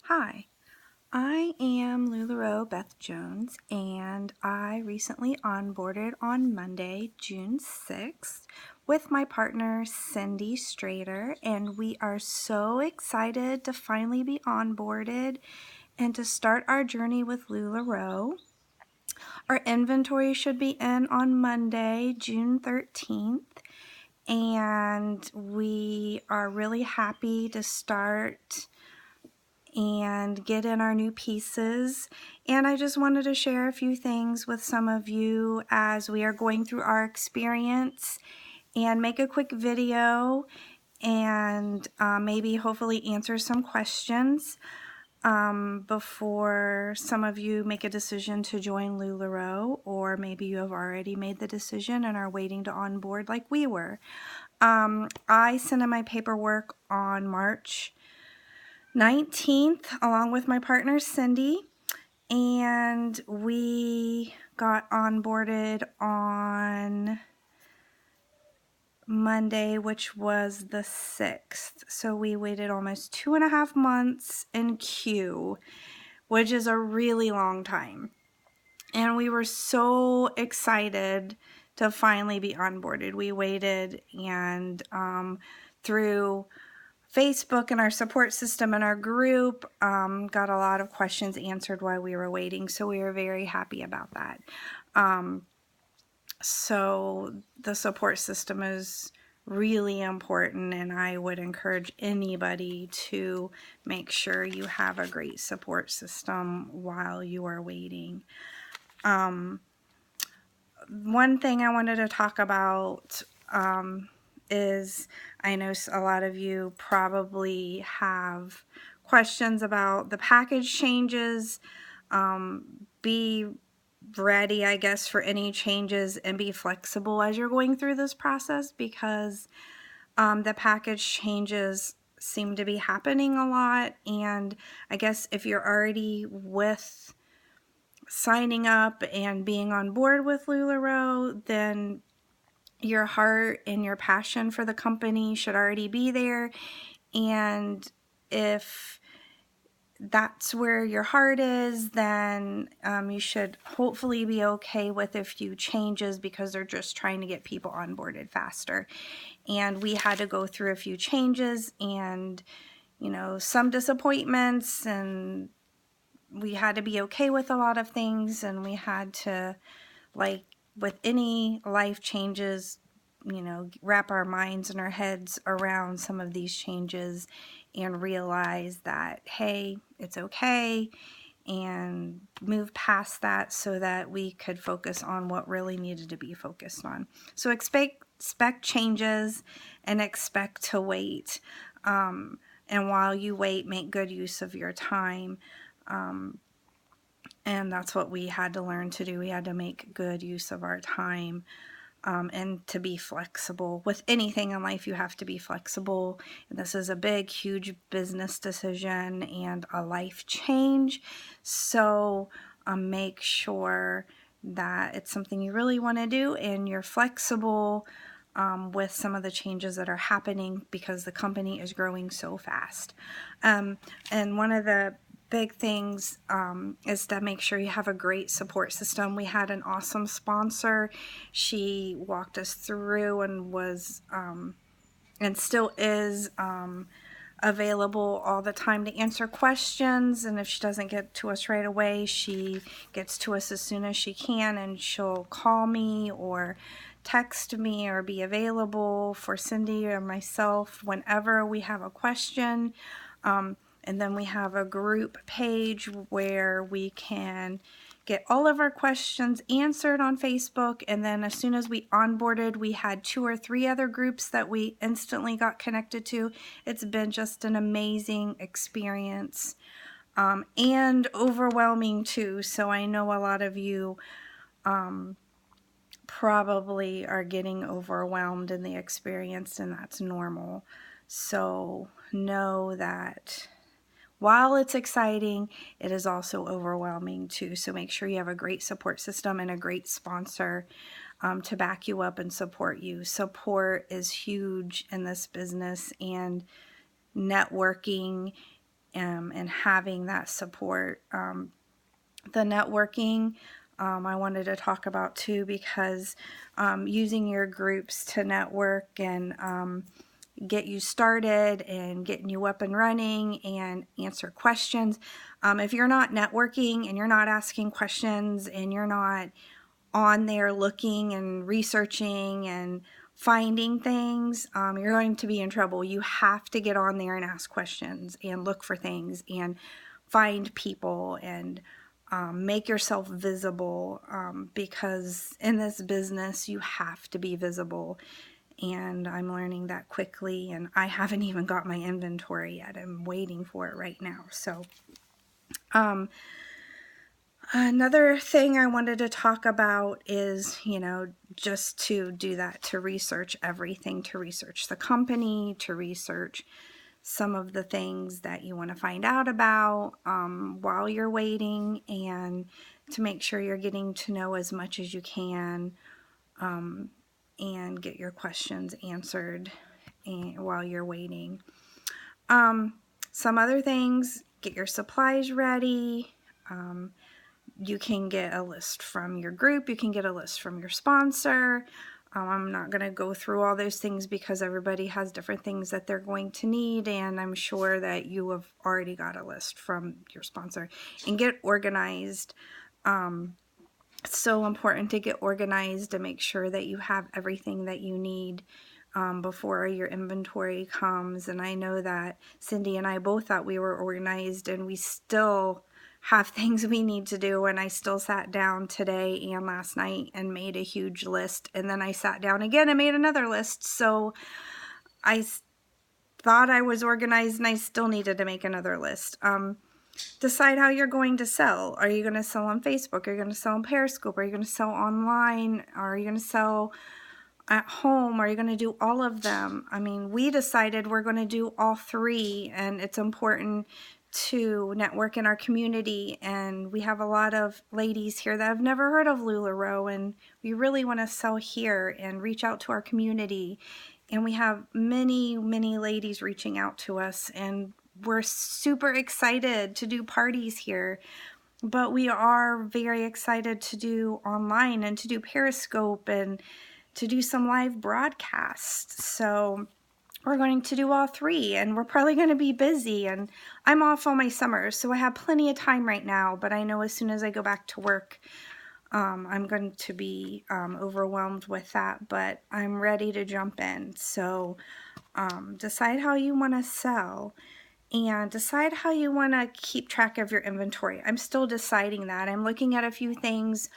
Hi, I am LuLaRoe Beth Jones, and I recently onboarded on Monday, June 6th, with my partner Cindy Strader, and we are so excited to finally be onboarded and to start our journey with LuLaRoe. Our inventory should be in on Monday, June 13th, and we are really happy to start and get in our new pieces. And I just wanted to share a few things with some of you as we are going through our experience and make a quick video and maybe hopefully answer some questions before some of you make a decision to join LuLaRoe, or maybe you have already made the decision and are waiting to onboard like we were. I sent in my paperwork on March 19th along with my partner Cindy, and we got onboarded on Monday, which was the 6th. So we waited almost 2.5 months in queue, which is a really long time. And we were so excited to finally be onboarded. We waited and through Facebook and our support system and our group got a lot of questions answered while we were waiting, so we were very happy about that. So the support system is really important, and I would encourage anybody to make sure you have a great support system while you are waiting. One thing I wanted to talk about is, I know a lot of you probably have questions about the package changes. Be ready, I guess, for any changes and be flexible as you're going through this process, because the package changes seem to be happening a lot. And I guess if you're already with signing up and being on board with LuLaRoe, then your heart and your passion for the company should already be there. And if that's where your heart is, then you should hopefully be okay with a few changes, because they're just trying to get people onboarded faster. And we had to go through a few changes and, you know, some disappointments, and we had to be okay with a lot of things, and we had to, like with any life changes, you know, wrap our minds and our heads around some of these changes and realize that, hey, it's okay, and move past that so that we could focus on what really needed to be focused on. So expect changes and expect to wait. And while you wait, make good use of your time. And that's what we had to learn to do. We had to make good use of our time, and to be flexible. With anything in life, you have to be flexible. And this is a big, huge business decision and a life change. So make sure that it's something you really want to do and you're flexible with some of the changes that are happening, because the company is growing so fast. And one of the big things is to make sure you have a great support system. We had an awesome sponsor. She walked us through and was and still is available all the time to answer questions. And if she doesn't get to us right away, she gets to us as soon as she can, and she'll call me or text me or be available for Cindy or myself whenever we have a question. And then we have a group page where we can get all of our questions answered on Facebook. And then as soon as we onboarded, we had 2 or 3 other groups that we instantly got connected to. It's been just an amazing experience, and overwhelming too. So I know a lot of you probably are getting overwhelmed in the experience, and that's normal. So know that while it's exciting, it is also overwhelming too. So make sure you have a great support system and a great sponsor to back you up and support you. Support is huge in this business, and networking and having that support. The networking, I wanted to talk about too, because using your groups to network and get you started and getting you up and running and answer questions. If you're not networking and you're not asking questions and you're not on there looking and researching and finding things, you're going to be in trouble. You have to get on there and ask questions and look for things and find people and make yourself visible, because in this business you have to be visible. And I'm learning that quickly, and I haven't even got my inventory yet. I'm waiting for it right now. So another thing I wanted to talk about is, just to do that, to research everything, to research the company, to research some of the things that you want to find out about while you're waiting, and to make sure you're getting to know as much as you can, and get your questions answered while you're waiting. Some other things, get your supplies ready. You can get a list from your group. You can get a list from your sponsor. I'm not going to go through all those things because everybody has different things that they're going to need, and I'm sure that you have already got a list from your sponsor. And get organized. It's so important to get organized to make sure that you have everything that you need before your inventory comes. And I know that Cindy and I both thought we were organized, and we still have things we need to do. And I still sat down today and last night and made a huge list, and then I sat down again and made another list. So I thought I was organized, and I still needed to make another list. Decide how you're going to sell. Are you going to sell on Facebook? Are you going to sell on Periscope? Are you going to sell online? Are you going to sell at home? Are you going to do all of them? I mean, we decided we're going to do all three, and it's important to network in our community. And we have a lot of ladies here that have never heard of LuLaRoe, and we really want to sell here and reach out to our community. And we have many, many ladies reaching out to us, and we're super excited to do parties here. But we are very excited to do online and to do Periscope and to do some live broadcasts. So we're going to do all three, and we're probably going to be busy. And I'm off all my summers, so I have plenty of time right now. But I know as soon as I go back to work, I'm going to be overwhelmed with that. But I'm ready to jump in. So decide how you want to sell. And decide how you want to keep track of your inventory. I'm still deciding that. I'm looking at a few things.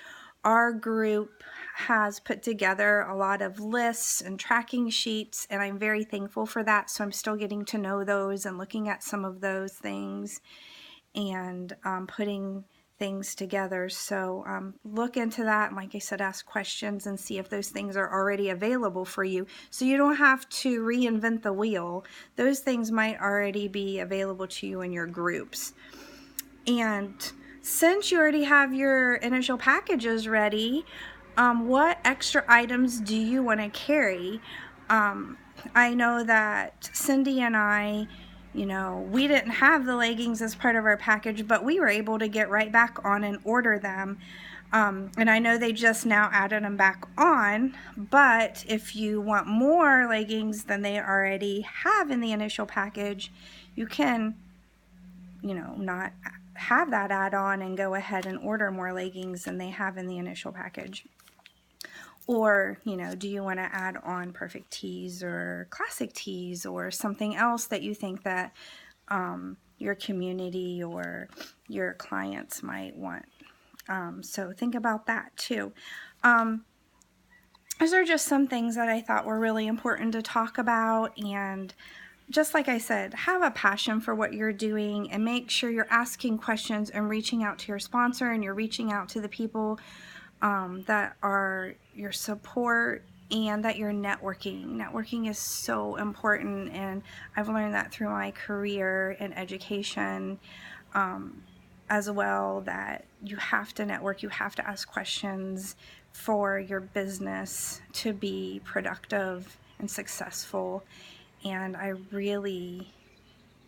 Our group has put together a lot of lists and tracking sheets, and I'm very thankful for that. So I'm still getting to know those and looking at some of those things and putting things together. So look into that, and like I said, ask questions and see if those things are already available for you, so you don't have to reinvent the wheel. Those things might already be available to you in your groups. And since you already have your initial packages ready, what extra items do you want to carry? I know that Cindy and I, we didn't have the leggings as part of our package, but we were able to get right back on and order them. And I know they just now added them back on, but if you want more leggings than they already have in the initial package, you can, not have that add-on and go ahead and order more leggings than they have in the initial package. Or, do you want to add on perfect tees or classic tees or something else that you think that your community or your clients might want? So think about that too. Those are just some things that I thought were really important to talk about. And just like I said, have a passion for what you're doing, and make sure you're asking questions and reaching out to your sponsor, and you're reaching out to the people that are your support, and that you're networking. Networking is so important, and I've learned that through my career in education as well, that you have to network, you have to ask questions for your business to be productive and successful. And I really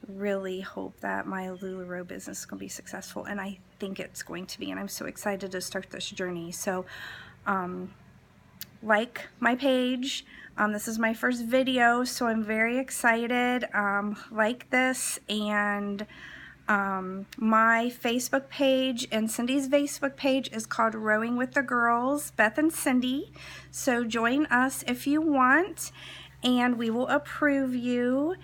really hope that my LuLaRoe business is going to be successful, and I think it's going to be, and I'm so excited to start this journey. So like my page. This is my first video, so I'm very excited. Like this, and my Facebook page and Cindy's Facebook page is called Rowing with the Girls, Beth and Cindy. So join us if you want, and we will approve you.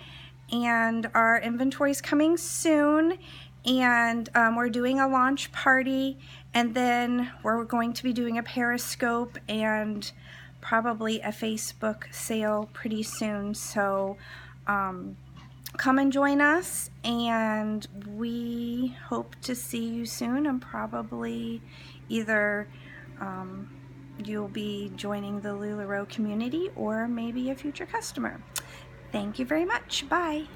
And our inventory is coming soon, and we're doing a launch party, and then we're going to be doing a Periscope and probably a Facebook sale pretty soon. So come and join us, and we hope to see you soon, and probably either you'll be joining the LuLaRoe community or maybe a future customer. Thank you very much. Bye.